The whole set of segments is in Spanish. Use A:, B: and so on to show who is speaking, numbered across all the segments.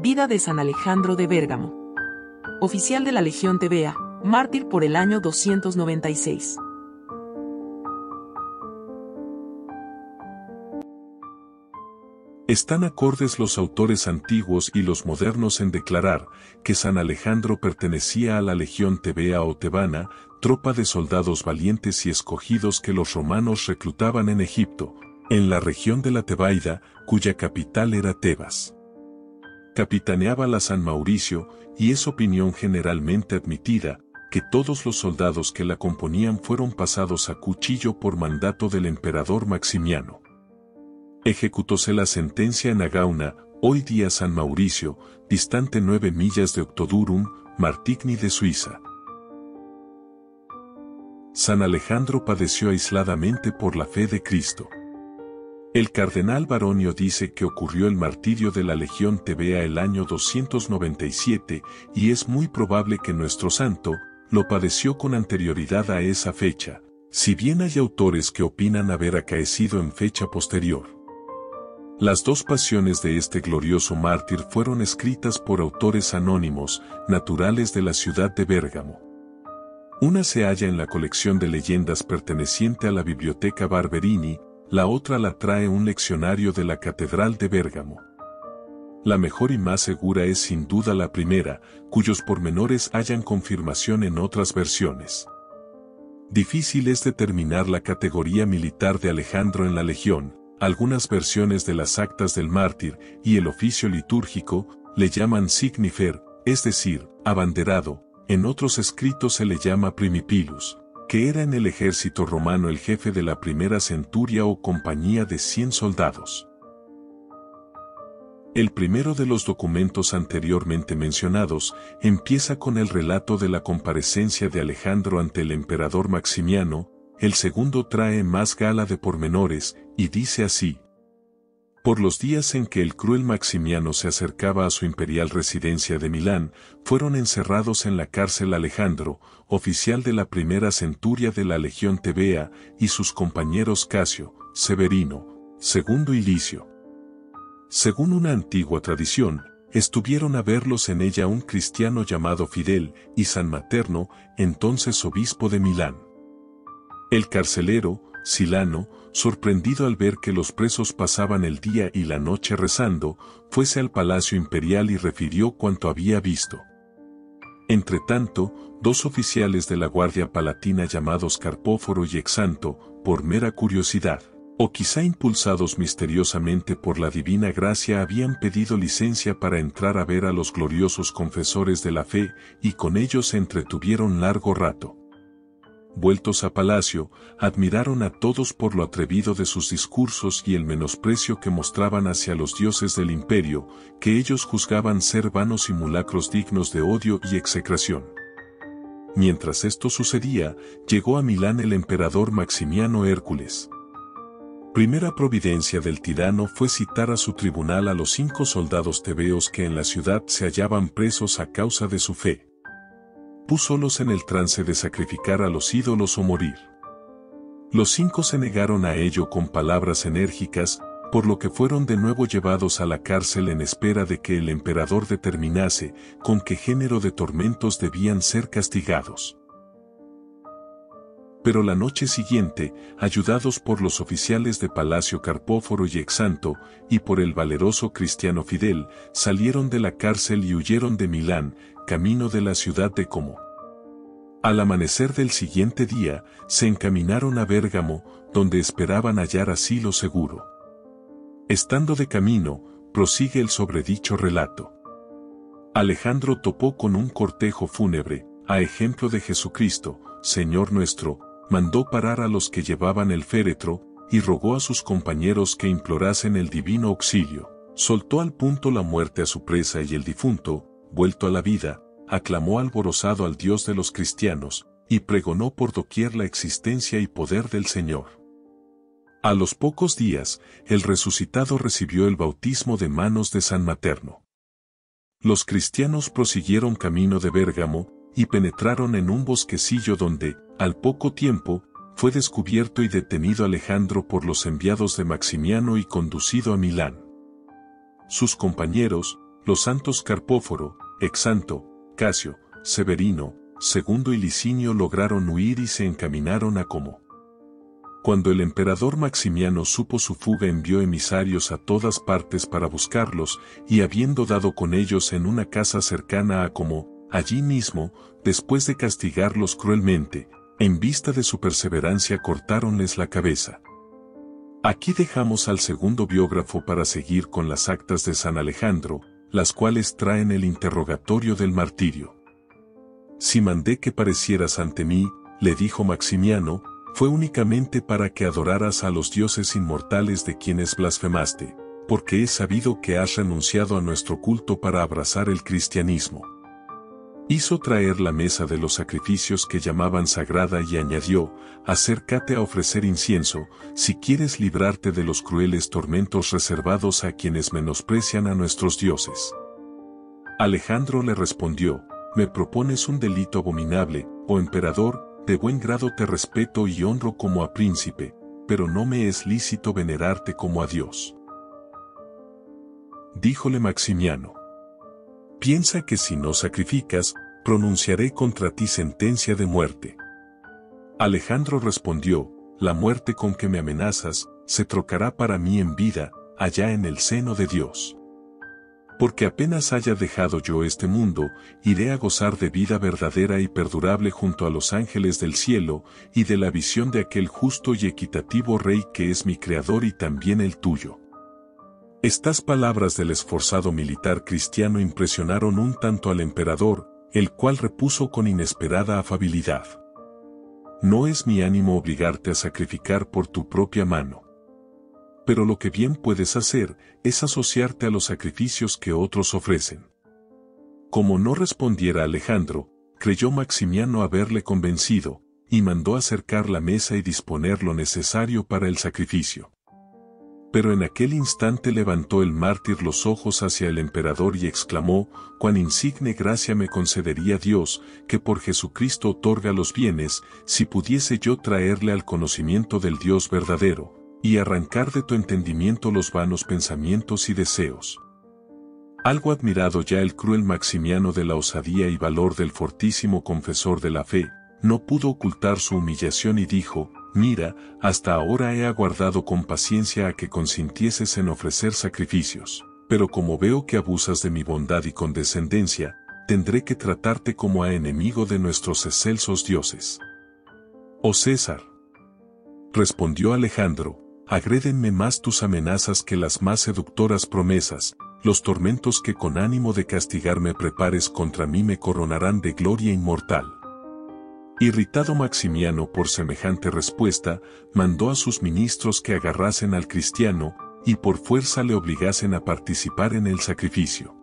A: Vida de San Alejandro de Bérgamo. Oficial de la Legión Tebea, mártir por el año 296.
B: Están acordes los autores antiguos y los modernos en declarar que San Alejandro pertenecía a la Legión Tebea o tebana, tropa de soldados valientes y escogidos que los romanos reclutaban en Egipto, en la región de la Tebaida, cuya capital era Tebas. Capitaneaba la San Mauricio, y es opinión generalmente admitida, que todos los soldados que la componían fueron pasados a cuchillo por mandato del emperador Maximiano. Ejecutóse la sentencia en Agauna, hoy día San Mauricio, distante 9 millas de Octodurum, Martigny de Suiza. San Alejandro padeció aisladamente por la fe de Cristo. El cardenal Baronio dice que ocurrió el martirio de la Legión Tebea el año 297 y es muy probable que nuestro santo lo padeció con anterioridad a esa fecha, si bien hay autores que opinan haber acaecido en fecha posterior. Las dos pasiones de este glorioso mártir fueron escritas por autores anónimos, naturales de la ciudad de Bérgamo. Una se halla en la colección de leyendas perteneciente a la Biblioteca Barberini, la otra la trae un leccionario de la Catedral de Bérgamo. La mejor y más segura es sin duda la primera, cuyos pormenores hallan confirmación en otras versiones. Difícil es determinar la categoría militar de Alejandro en la Legión. Algunas versiones de las actas del mártir y el oficio litúrgico le llaman signifer, es decir, abanderado. En otros escritos se le llama primipilus, que era en el ejército romano el jefe de la primera centuria o compañía de 100 soldados. El primero de los documentos anteriormente mencionados empieza con el relato de la comparecencia de Alejandro ante el emperador Maximiano. El segundo trae más gala de pormenores, y dice así: por los días en que el cruel Maximiano se acercaba a su imperial residencia de Milán, fueron encerrados en la cárcel Alejandro, oficial de la primera centuria de la Legión Tebea, y sus compañeros Casio, Severino, Segundo y Licio. Según una antigua tradición, estuvieron a verlos en ella un cristiano llamado Fidel y San Materno, entonces obispo de Milán. El carcelero, Silano, sorprendido al ver que los presos pasaban el día y la noche rezando, fuese al palacio imperial y refirió cuanto había visto. Entretanto, dos oficiales de la guardia palatina llamados Carpóforo y Exanto, por mera curiosidad, o quizá impulsados misteriosamente por la divina gracia, habían pedido licencia para entrar a ver a los gloriosos confesores de la fe, y con ellos se entretuvieron largo rato. Vueltos a palacio, admiraron a todos por lo atrevido de sus discursos y el menosprecio que mostraban hacia los dioses del imperio, que ellos juzgaban ser vanos simulacros dignos de odio y execración. Mientras esto sucedía, llegó a Milán el emperador Maximiano Hércules. Primera providencia del tirano fue citar a su tribunal a los 5 soldados tebeos que en la ciudad se hallaban presos a causa de su fe. Púsolos en el trance de sacrificar a los ídolos o morir. Los 5 se negaron a ello con palabras enérgicas, por lo que fueron de nuevo llevados a la cárcel en espera de que el emperador determinase con qué género de tormentos debían ser castigados. Pero la noche siguiente, ayudados por los oficiales de palacio Carpóforo y Exanto, y por el valeroso cristiano Fidel, salieron de la cárcel y huyeron de Milán, camino de la ciudad de Como. Al amanecer del siguiente día, se encaminaron a Bérgamo, donde esperaban hallar asilo seguro. Estando de camino, prosigue el sobredicho relato. Alejandro topó con un cortejo fúnebre, a ejemplo de Jesucristo, Señor nuestro, mandó parar a los que llevaban el féretro, y rogó a sus compañeros que implorasen el divino auxilio. Soltó al punto la muerte a su presa y el difunto, vuelto a la vida, aclamó alborozado al Dios de los cristianos, y pregonó por doquier la existencia y poder del Señor. A los pocos días, el resucitado recibió el bautismo de manos de San Materno. Los cristianos prosiguieron camino de Bérgamo, y penetraron en un bosquecillo donde, al poco tiempo, fue descubierto y detenido Alejandro por los enviados de Maximiano y conducido a Milán. sus compañeros, los santos Carpóforo, Exanto, Casio, Severino, Segundo y Licinio lograron huir y se encaminaron a Como. Cuando el emperador Maximiano supo su fuga envió emisarios a todas partes para buscarlos, y habiendo dado con ellos en una casa cercana a Como, allí mismo, después de castigarlos cruelmente, en vista de su perseverancia cortáronles la cabeza. Aquí dejamos al segundo biógrafo para seguir con las actas de San Alejandro, las cuales traen el interrogatorio del martirio. Si mandé que parecieras ante mí, le dijo Maximiano, fue únicamente para que adoraras a los dioses inmortales de quienes blasfemaste, porque he sabido que has renunciado a nuestro culto para abrazar el cristianismo. Hizo traer la mesa de los sacrificios que llamaban sagrada y añadió, acércate a ofrecer incienso, si quieres librarte de los crueles tormentos reservados a quienes menosprecian a nuestros dioses. Alejandro le respondió, me propones un delito abominable, oh emperador, de buen grado te respeto y honro como a príncipe, pero no me es lícito venerarte como a Dios. Díjole Maximiano. Piensa que si no sacrificas, pronunciaré contra ti sentencia de muerte. Alejandro respondió, la muerte con que me amenazas, se trocará para mí en vida, allá en el seno de Dios. Porque apenas haya dejado yo este mundo, iré a gozar de vida verdadera y perdurable junto a los ángeles del cielo, y de la visión de aquel justo y equitativo Rey que es mi Creador y también el tuyo. Estas palabras del esforzado militar cristiano impresionaron un tanto al emperador, el cual repuso con inesperada afabilidad. No es mi ánimo obligarte a sacrificar por tu propia mano. Pero lo que bien puedes hacer, es asociarte a los sacrificios que otros ofrecen. Como no respondiera Alejandro, creyó Maximiano haberle convencido, y mandó acercar la mesa y disponer lo necesario para el sacrificio. Pero en aquel instante levantó el mártir los ojos hacia el emperador y exclamó, cuán insigne gracia me concedería Dios, que por Jesucristo otorga los bienes, si pudiese yo traerle al conocimiento del Dios verdadero, y arrancar de tu entendimiento los vanos pensamientos y deseos. Algo admirado ya el cruel Maximiano de la osadía y valor del fortísimo confesor de la fe, no pudo ocultar su humillación y dijo, mira, hasta ahora he aguardado con paciencia a que consintieses en ofrecer sacrificios, pero como veo que abusas de mi bondad y condescendencia, tendré que tratarte como a enemigo de nuestros excelsos dioses. Oh César, respondió Alejandro, agrédenme más tus amenazas que las más seductoras promesas, los tormentos que con ánimo de castigarme prepares contra mí me coronarán de gloria inmortal. Irritado Maximiano por semejante respuesta, mandó a sus ministros que agarrasen al cristiano, y por fuerza le obligasen a participar en el sacrificio.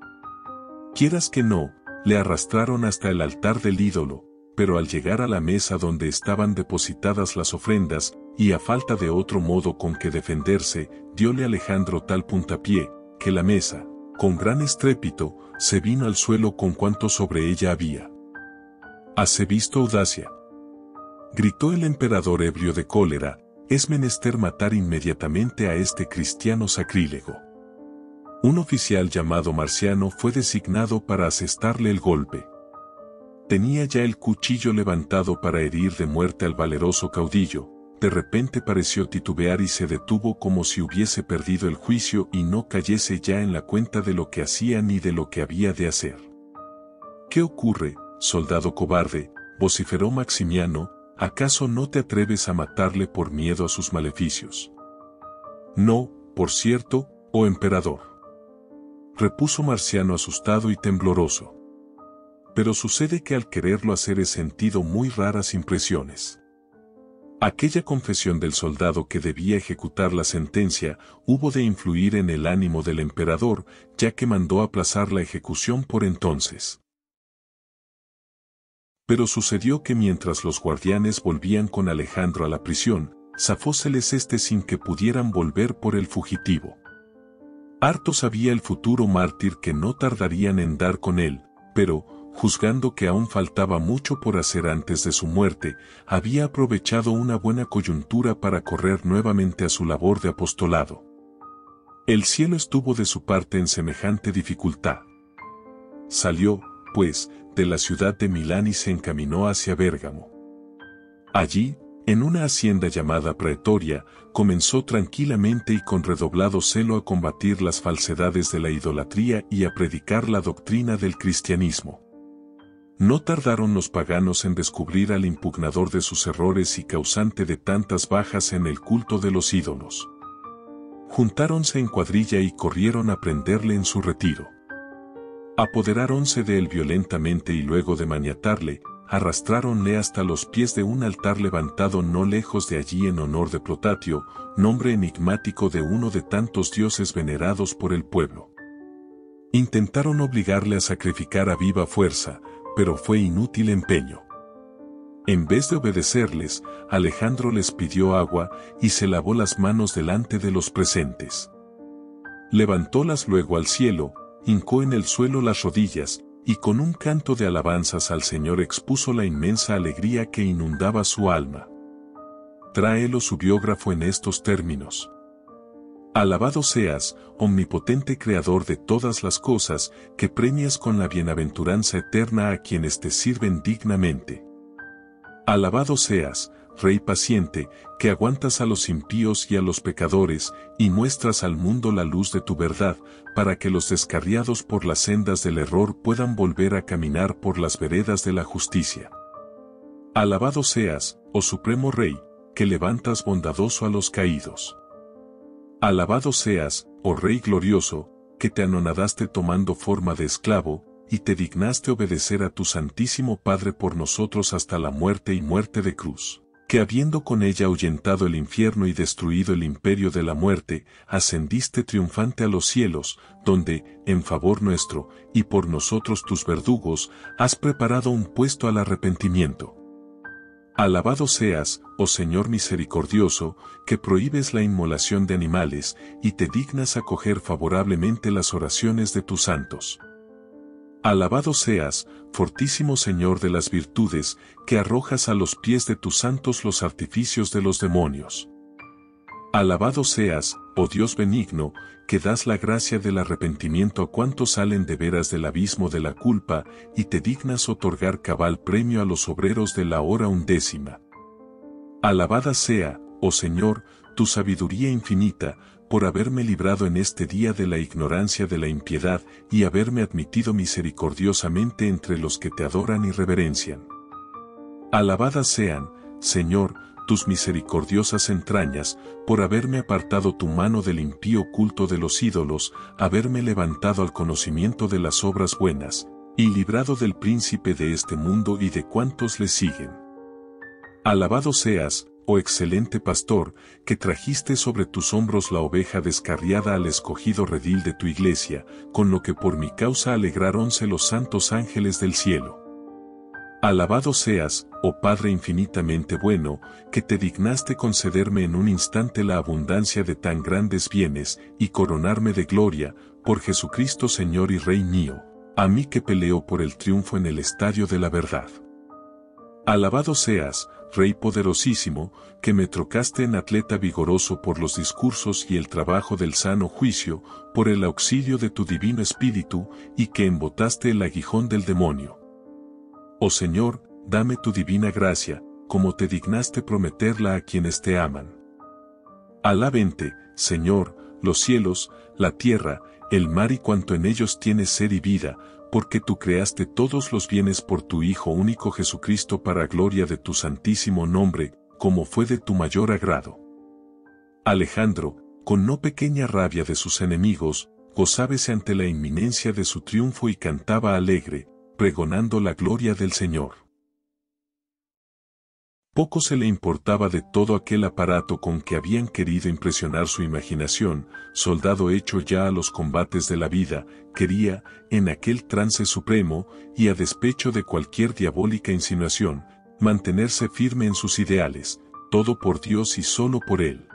B: Quieras que no, le arrastraron hasta el altar del ídolo, pero al llegar a la mesa donde estaban depositadas las ofrendas, y a falta de otro modo con que defenderse, diole Alejandro tal puntapié, que la mesa, con gran estrépito, se vino al suelo con cuanto sobre ella había. ¿Hase visto audacia? Gritó el emperador ebrio de cólera, es menester matar inmediatamente a este cristiano sacrílego. Un oficial llamado Marciano fue designado para asestarle el golpe. Tenía ya el cuchillo levantado para herir de muerte al valeroso caudillo, de repente pareció titubear y se detuvo como si hubiese perdido el juicio y no cayese ya en la cuenta de lo que hacía ni de lo que había de hacer. ¿Qué ocurre, soldado cobarde?, vociferó Maximiano, ¿acaso no te atreves a matarle por miedo a sus maleficios? No, por cierto, oh emperador, repuso Marciano asustado y tembloroso. Pero sucede que al quererlo hacer he sentido muy raras impresiones. Aquella confesión del soldado que debía ejecutar la sentencia hubo de influir en el ánimo del emperador, ya que mandó aplazar la ejecución por entonces. Pero sucedió que mientras los guardianes volvían con Alejandro a la prisión, zafóseles éste sin que pudieran volver por el fugitivo. Harto sabía el futuro mártir que no tardarían en dar con él, pero, juzgando que aún faltaba mucho por hacer antes de su muerte, había aprovechado una buena coyuntura para correr nuevamente a su labor de apostolado. El cielo estuvo de su parte en semejante dificultad. Salió, pues, de la ciudad de Milán y se encaminó hacia Bérgamo. Allí, en una hacienda llamada Praetoria, comenzó tranquilamente y con redoblado celo a combatir las falsedades de la idolatría y a predicar la doctrina del cristianismo. No tardaron los paganos en descubrir al impugnador de sus errores y causante de tantas bajas en el culto de los ídolos. Juntáronse en cuadrilla y corrieron a prenderle en su retiro. Apoderáronse de él violentamente y luego de maniatarle, arrastráronle hasta los pies de un altar levantado no lejos de allí en honor de Protatio, nombre enigmático de uno de tantos dioses venerados por el pueblo. Intentaron obligarle a sacrificar a viva fuerza, pero fue inútil empeño. En vez de obedecerles, Alejandro les pidió agua y se lavó las manos delante de los presentes. Levantólas luego al cielo, hincó en el suelo las rodillas, y con un canto de alabanzas al Señor expuso la inmensa alegría que inundaba su alma. Tráelo su biógrafo en estos términos. Alabado seas, omnipotente Creador de todas las cosas, que premias con la bienaventuranza eterna a quienes te sirven dignamente. Alabado seas, Rey paciente, que aguantas a los impíos y a los pecadores, y muestras al mundo la luz de tu verdad, para que los descarriados por las sendas del error puedan volver a caminar por las veredas de la justicia. Alabado seas, oh Supremo Rey, que levantas bondadoso a los caídos. Alabado seas, oh Rey glorioso, que te anonadaste tomando forma de esclavo, y te dignaste obedecer a tu Santísimo Padre por nosotros hasta la muerte y muerte de cruz, que habiendo con ella ahuyentado el infierno y destruido el imperio de la muerte, ascendiste triunfante a los cielos, donde, en favor nuestro, y por nosotros tus verdugos, has preparado un puesto al arrepentimiento. Alabado seas, oh Señor misericordioso, que prohíbes la inmolación de animales, y te dignas acoger favorablemente las oraciones de tus santos. Alabado seas, fortísimo Señor de las virtudes, que arrojas a los pies de tus santos los artificios de los demonios. Alabado seas, oh Dios benigno, que das la gracia del arrepentimiento a cuantos salen de veras del abismo de la culpa, y te dignas otorgar cabal premio a los obreros de la hora 11. Alabada sea, oh Señor, tu sabiduría infinita, por haberme librado en este día de la ignorancia de la impiedad, y haberme admitido misericordiosamente entre los que te adoran y reverencian. Alabadas sean, Señor, tus misericordiosas entrañas, por haberme apartado tu mano del impío culto de los ídolos, haberme levantado al conocimiento de las obras buenas, y librado del príncipe de este mundo y de cuantos le siguen. Alabado seas, oh excelente pastor, que trajiste sobre tus hombros la oveja descarriada al escogido redil de tu iglesia, con lo que por mi causa alegraronse los santos ángeles del cielo. Alabado seas, oh Padre infinitamente bueno, que te dignaste concederme en un instante la abundancia de tan grandes bienes, y coronarme de gloria, por Jesucristo Señor y Rey mío, a mí que peleo por el triunfo en el estadio de la verdad. Alabado seas, Rey poderosísimo, que me trocaste en atleta vigoroso por los discursos y el trabajo del sano juicio, por el auxilio de tu divino espíritu, y que embotaste el aguijón del demonio. Oh Señor, dame tu divina gracia, como te dignaste prometerla a quienes te aman. Alábente, Señor, los cielos, la tierra, el mar y cuanto en ellos tiene ser y vida, porque tú creaste todos los bienes por tu Hijo único Jesucristo para gloria de tu santísimo nombre, como fue de tu mayor agrado. Alejandro, con no pequeña rabia de sus enemigos, gozábase ante la inminencia de su triunfo y cantaba alegre, pregonando la gloria del Señor. Poco se le importaba de todo aquel aparato con que habían querido impresionar su imaginación, soldado hecho ya a los combates de la vida, quería, en aquel trance supremo, y a despecho de cualquier diabólica insinuación, mantenerse firme en sus ideales, todo por Dios y solo por Él.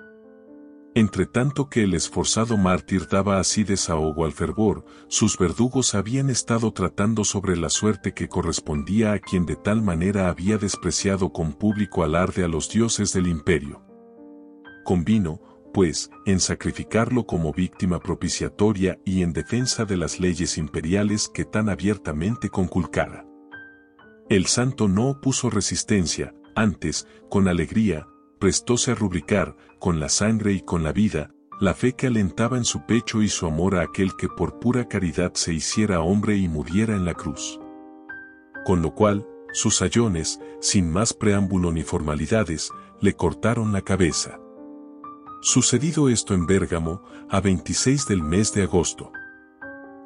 B: Entre tanto que el esforzado mártir daba así desahogo al fervor, sus verdugos habían estado tratando sobre la suerte que correspondía a quien de tal manera había despreciado con público alarde a los dioses del imperio. Convino, pues, en sacrificarlo como víctima propiciatoria y en defensa de las leyes imperiales que tan abiertamente conculcara. El santo no opuso resistencia, antes, con alegría, prestóse a rubricar, con la sangre y con la vida, la fe que alentaba en su pecho y su amor a aquel que por pura caridad se hiciera hombre y muriera en la cruz. Con lo cual, sus sayones, sin más preámbulo ni formalidades, le cortaron la cabeza. Sucedido esto en Bérgamo, a 26 del mes de agosto.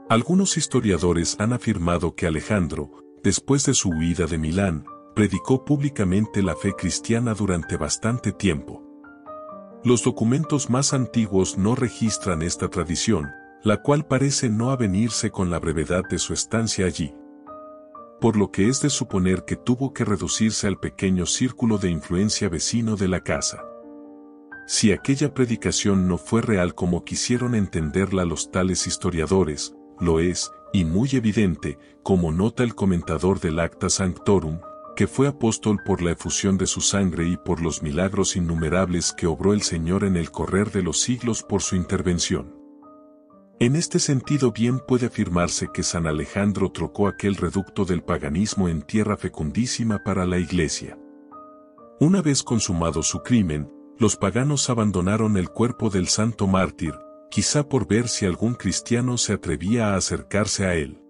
B: Algunos historiadores han afirmado que Alejandro, después de su huida de Milán, predicó públicamente la fe cristiana durante bastante tiempo. Los documentos más antiguos no registran esta tradición, la cual parece no avenirse con la brevedad de su estancia allí. Por lo que es de suponer que tuvo que reducirse al pequeño círculo de influencia vecino de la casa. Si aquella predicación no fue real como quisieron entenderla los tales historiadores, lo es, y muy evidente, como nota el comentador del Acta Sanctorum, que fue apóstol por la efusión de su sangre y por los milagros innumerables que obró el Señor en el correr de los siglos por su intervención. En este sentido bien puede afirmarse que San Alejandro trocó aquel reducto del paganismo en tierra fecundísima para la Iglesia. Una vez consumado su crimen, los paganos abandonaron el cuerpo del santo mártir, quizá por ver si algún cristiano se atrevía a acercarse a él.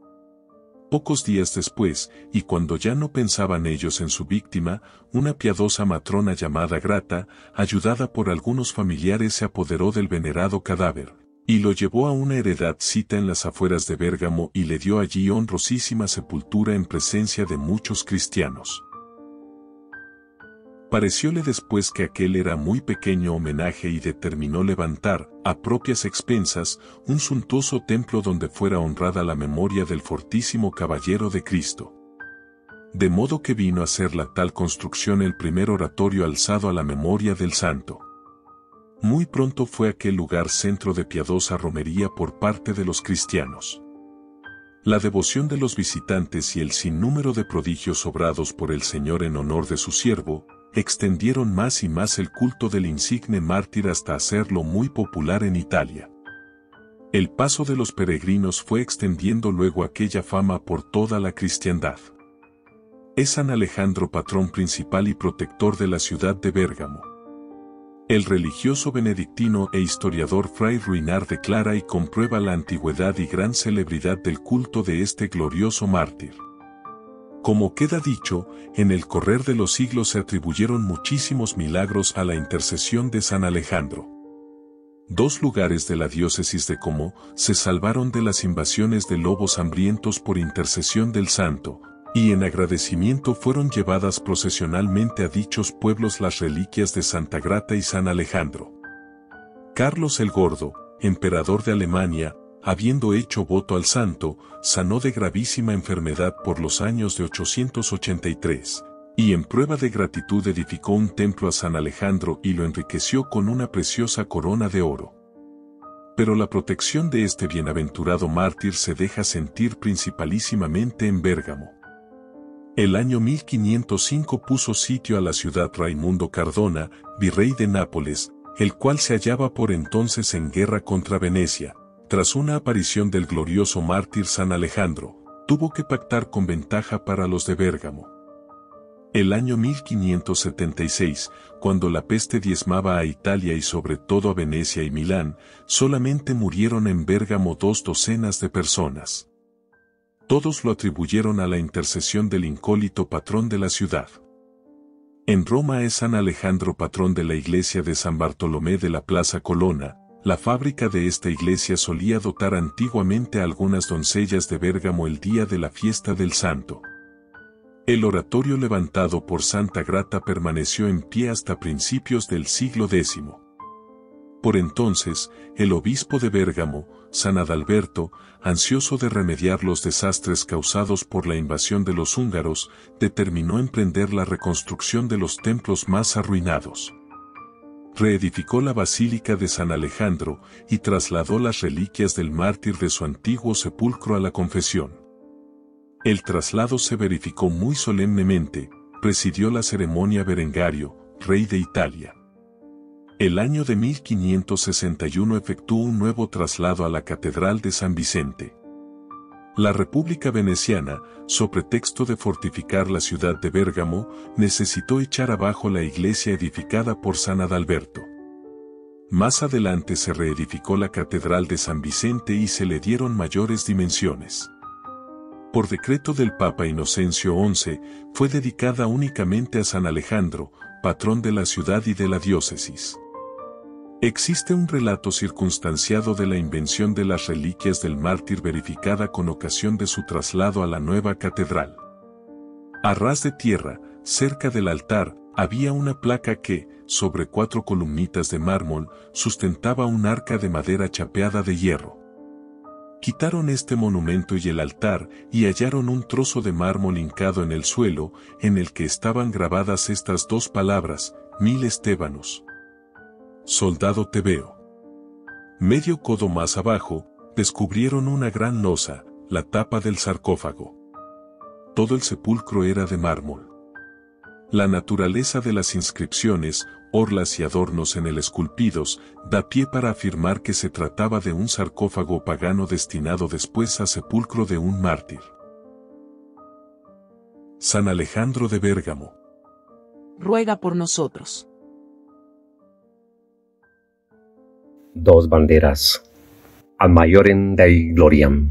B: Pocos días después, y cuando ya no pensaban ellos en su víctima, una piadosa matrona llamada Grata, ayudada por algunos familiares, se apoderó del venerado cadáver, y lo llevó a una heredad cita en las afueras de Bérgamo y le dio allí honrosísima sepultura en presencia de muchos cristianos. Parecióle después que aquel era muy pequeño homenaje y determinó levantar, a propias expensas, un suntuoso templo donde fuera honrada la memoria del fortísimo caballero de Cristo. De modo que vino a ser la tal construcción el primer oratorio alzado a la memoria del santo. Muy pronto fue aquel lugar centro de piadosa romería por parte de los cristianos. La devoción de los visitantes y el sinnúmero de prodigios obrados por el Señor en honor de su siervo, extendieron más y más el culto del insigne mártir hasta hacerlo muy popular en Italia. El paso de los peregrinos fue extendiendo luego aquella fama por toda la cristiandad. Es San Alejandro patrón principal y protector de la ciudad de Bérgamo. El religioso benedictino e historiador Fray Ruinar declara y comprueba la antigüedad y gran celebridad del culto de este glorioso mártir. Como queda dicho, en el correr de los siglos se atribuyeron muchísimos milagros a la intercesión de San Alejandro. 2 lugares de la diócesis de Como se salvaron de las invasiones de lobos hambrientos por intercesión del santo, y en agradecimiento fueron llevadas procesionalmente a dichos pueblos las reliquias de Santa Grata y San Alejandro. Carlos el Gordo, emperador de Alemania, habiendo hecho voto al santo, sanó de gravísima enfermedad por los años de 883, y en prueba de gratitud edificó un templo a San Alejandro y lo enriqueció con una preciosa corona de oro. Pero la protección de este bienaventurado mártir se deja sentir principalísimamente en Bérgamo. El año 1505 puso sitio a la ciudad Raimundo Cardona, virrey de Nápoles, el cual se hallaba por entonces en guerra contra Venecia. Tras una aparición del glorioso mártir San Alejandro, tuvo que pactar con ventaja para los de Bérgamo. El año 1576, cuando la peste diezmaba a Italia y sobre todo a Venecia y Milán, solamente murieron en Bérgamo 2 docenas de personas. Todos lo atribuyeron a la intercesión del incólito patrón de la ciudad. En Roma es San Alejandro patrón de la iglesia de San Bartolomé de la Plaza Colonna. La fábrica de esta iglesia solía dotar antiguamente a algunas doncellas de Bérgamo el día de la fiesta del santo. El oratorio levantado por Santa Grata permaneció en pie hasta principios del siglo X. Por entonces, el obispo de Bérgamo, San Adalberto, ansioso de remediar los desastres causados por la invasión de los húngaros, determinó emprender la reconstrucción de los templos más arruinados. Reedificó la Basílica de San Alejandro y trasladó las reliquias del mártir de su antiguo sepulcro a la confesión. El traslado se verificó muy solemnemente, presidió la ceremonia Berengario, rey de Italia. El año de 1561 efectuó un nuevo traslado a la Catedral de San Vicente. La República Veneciana, so pretexto de fortificar la ciudad de Bérgamo, necesitó echar abajo la iglesia edificada por San Adalberto. Más adelante se reedificó la Catedral de San Vicente y se le dieron mayores dimensiones. Por decreto del Papa Inocencio XI, fue dedicada únicamente a San Alejandro, patrón de la ciudad y de la diócesis. Existe un relato circunstanciado de la invención de las reliquias del mártir verificada con ocasión de su traslado a la nueva catedral. A ras de tierra, cerca del altar, había una placa que, sobre 4 columnitas de mármol, sustentaba un arca de madera chapeada de hierro. Quitaron este monumento y el altar, y hallaron un trozo de mármol hincado en el suelo, en el que estaban grabadas estas 2 palabras: 1000 estébanos. Soldado te veo. Medio codo más abajo, descubrieron una gran losa, la tapa del sarcófago. Todo el sepulcro era de mármol. La naturaleza de las inscripciones, orlas y adornos en el esculpidos, da pie para afirmar que se trataba de un sarcófago pagano destinado después a sepulcro de un mártir. San Alejandro de Bérgamo.
A: Ruega por nosotros.
C: Dos banderas. Ad maiorem Dei gloriam.